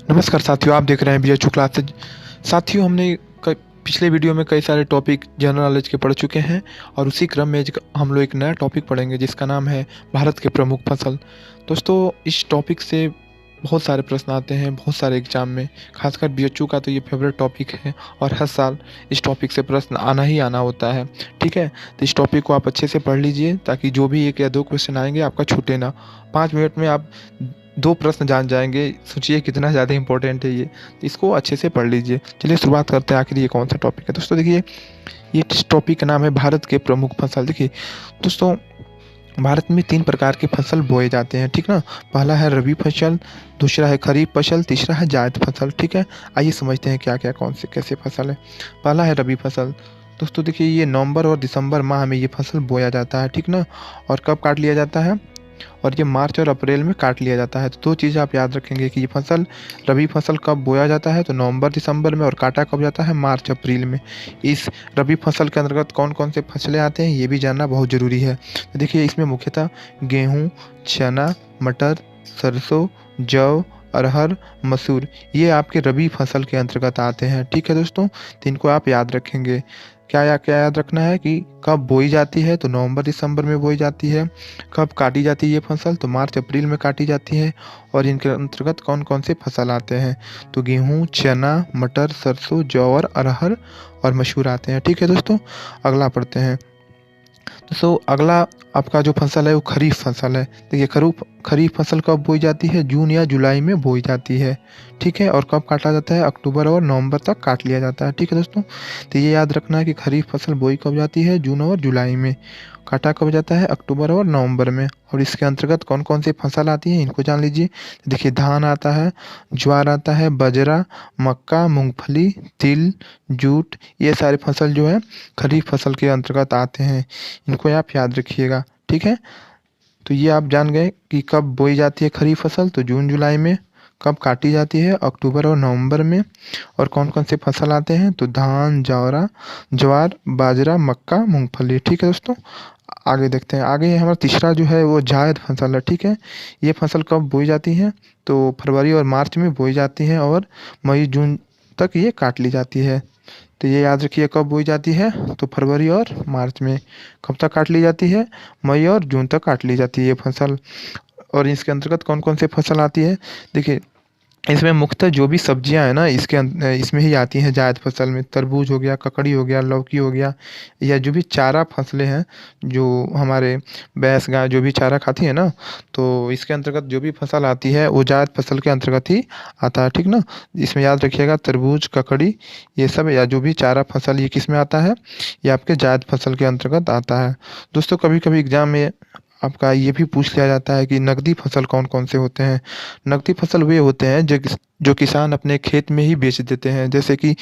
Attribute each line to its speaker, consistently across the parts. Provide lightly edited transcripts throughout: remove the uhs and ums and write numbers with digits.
Speaker 1: नमस्कार साथियों, आप देख रहे हैं बीएचयू क्लासेज। साथियों, हमने पिछले वीडियो में कई सारे टॉपिक जनरल नॉलेज के पढ़ चुके हैं और उसी क्रम में हम लोग एक नया टॉपिक पढ़ेंगे जिसका नाम है भारत के प्रमुख फसल। दोस्तों, इस टॉपिक से बहुत सारे प्रश्न आते हैं बहुत सारे एग्जाम में। खासकर बीएचयू का तो ये फेवरेट टॉपिक है और हर साल इस टॉपिक से प्रश्न आना ही आना होता है। ठीक है, तो इस टॉपिक को आप अच्छे से पढ़ लीजिए ताकि जो भी 1 या 2 क्वेश्चन आएंगे आपका छूटे ना। 5 मिनट में आप 2 प्रश्न जान जाएंगे। सोचिए कितना ज़्यादा इंपॉर्टेंट है ये, तो इसको अच्छे से पढ़ लीजिए। चलिए शुरुआत करते हैं, आखिर ये कौन सा टॉपिक है। दोस्तों देखिए, ये टॉपिक का नाम है भारत के प्रमुख फसल। देखिए दोस्तों, भारत में 3 प्रकार के फसल बोए जाते हैं, ठीक ना। पहला है रबी फसल, दूसरा है खरीफ फसल, तीसरा है जायद फसल। ठीक है, आइए समझते हैं क्या क्या कौन से कैसे फसल है। पहला है रबी फसल। दोस्तों देखिए, ये नवंबर और दिसंबर माह में ये फसल बोया जाता है, ठीक ना। और कब काट लिया जाता है, और ये मार्च और अप्रैल में काट लिया जाता है। तो 2 चीज़ें आप याद रखेंगे कि ये फसल रबी फसल कब बोया जाता है, तो नवंबर दिसंबर में, और काटा कब जाता है, मार्च अप्रैल में। इस रबी फसल के अंतर्गत कौन कौन से फसलें आते हैं ये भी जानना बहुत ज़रूरी है। तो देखिए, इसमें मुख्यतः गेहूँ, चना, मटर, सरसों, जौ, अरहर, मसूर, ये आपके रबी फसल के अंतर्गत आते हैं। ठीक है दोस्तों, तो इनको आप याद रखेंगे। क्या याद रखना है कि कब बोई जाती है, तो नवंबर दिसंबर में बोई जाती है। कब काटी जाती है ये फसल, तो मार्च अप्रैल में काटी जाती है। और इनके अंतर्गत कौन कौन से फसल आते हैं, तो गेहूँ, चना, मटर, सरसों, जौ और अरहर और मसूर आते हैं। ठीक है दोस्तों, अगला पढ़ते हैं। दोस्तों अगला आपका जो फसल है वो खरीफ फसल है। देखिए, खरीफ फसल कब बोई जाती है, जून या जुलाई में बोई जाती है। ठीक है, और कब काटा जाता है, अक्टूबर और नवंबर तक काट लिया जाता है। ठीक है दोस्तों, तो ये याद रखना है कि खरीफ फसल बोई कब जाती है, जून और जुलाई में, काटा कब जाता है, अक्टूबर और नवंबर में। और इसके अंतर्गत कौन कौन सी फसल आती है इनको जान लीजिए। देखिए, धान आता है, ज्वार आता है, बाजरा, मक्का, मूंगफली, तिल, जूट, ये सारे फसल जो है खरीफ फसल के अंतर्गत आते हैं। इनको आप याद रखिएगा। ठीक है, तो ये आप जान गए कि कब बोई जाती है खरीफ फसल, तो जून जुलाई में। कब काटी जाती है, अक्टूबर और नवंबर में। और कौन कौन से फसल आते हैं, तो धान, ज्वार, बाजरा, मक्का, मूंगफली। ठीक है दोस्तों, आगे देखते हैं। आगे हमारा तीसरा जो है वो जायद फसल है। ठीक है, ये फसल कब बोई जाती है, तो फरवरी और मार्च में बोई जाती है और मई जून तक ये काट ली जाती है। तो ये याद रखिए, कब बोई जाती है, तो फरवरी और मार्च में। कब तक काट ली जाती है, मई और जून तक काट ली जाती है ये फसल। और इसके अंतर्गत कौन कौन से फसल आती है, देखिए इसमें मुख्यतः जो भी सब्जियां हैं ना इसमें ही आती हैं जायद फसल में। तरबूज हो गया, ककड़ी हो गया, लौकी हो गया, या जो भी चारा फसलें हैं, जो हमारे भैंस गाय जो भी चारा खाती है ना, तो इसके अंतर्गत जो भी फसल आती है वो जायद फसल के अंतर्गत ही आता है। ठीक ना, इसमें याद रखिएगा, तरबूज, ककड़ी, ये सब या जो भी चारा फसल ये किस में आता है, ये आपके जायद फसल के अंतर्गत आता है। दोस्तों, कभी कभी एग्जाम में आपका ये भी पूछ लिया जाता है कि नकदी फसल कौन कौन से होते हैं। नकदी फसल वे होते हैं जो किसान अपने खेत में ही बेच देते हैं। जैसे कि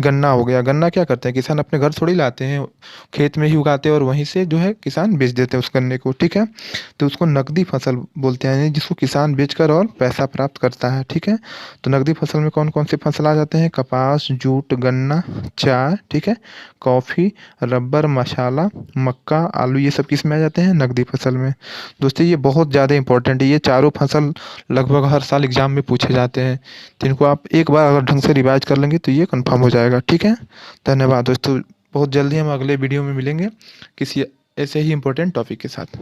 Speaker 1: गन्ना हो गया, गन्ना क्या करते हैं किसान अपने घर थोड़ी लाते हैं, खेत में ही उगाते हैं और वहीं से जो है किसान बेच देते हैं उस गन्ने को। ठीक है, तो उसको नकदी फसल बोलते हैं, यानी जिसको किसान बेचकर और पैसा प्राप्त करता है। ठीक है, तो नकदी फसल में कौन कौन से फसल आ जाते हैं, कपास, जूट, गन्ना, चाय, ठीक है, कॉफ़ी, रबर, मसाला, मक्का, आलू, ये सब किस में आ जाते हैं, नकदी फसल में। दोस्तों, ये बहुत ज़्यादा इंपॉर्टेंट है। ये चारों फसल लगभग हर साल एग्जाम में पूछे जाते हैं, तो इनको आप एक बार अगर ढंग से रिवाइज कर लेंगे तो ये कंफर्म हो जाएगा। ठीक है, धन्यवाद दोस्तों। बहुत जल्दी हम अगले वीडियो में मिलेंगे किसी ऐसे ही इंपॉर्टेंट टॉपिक के साथ।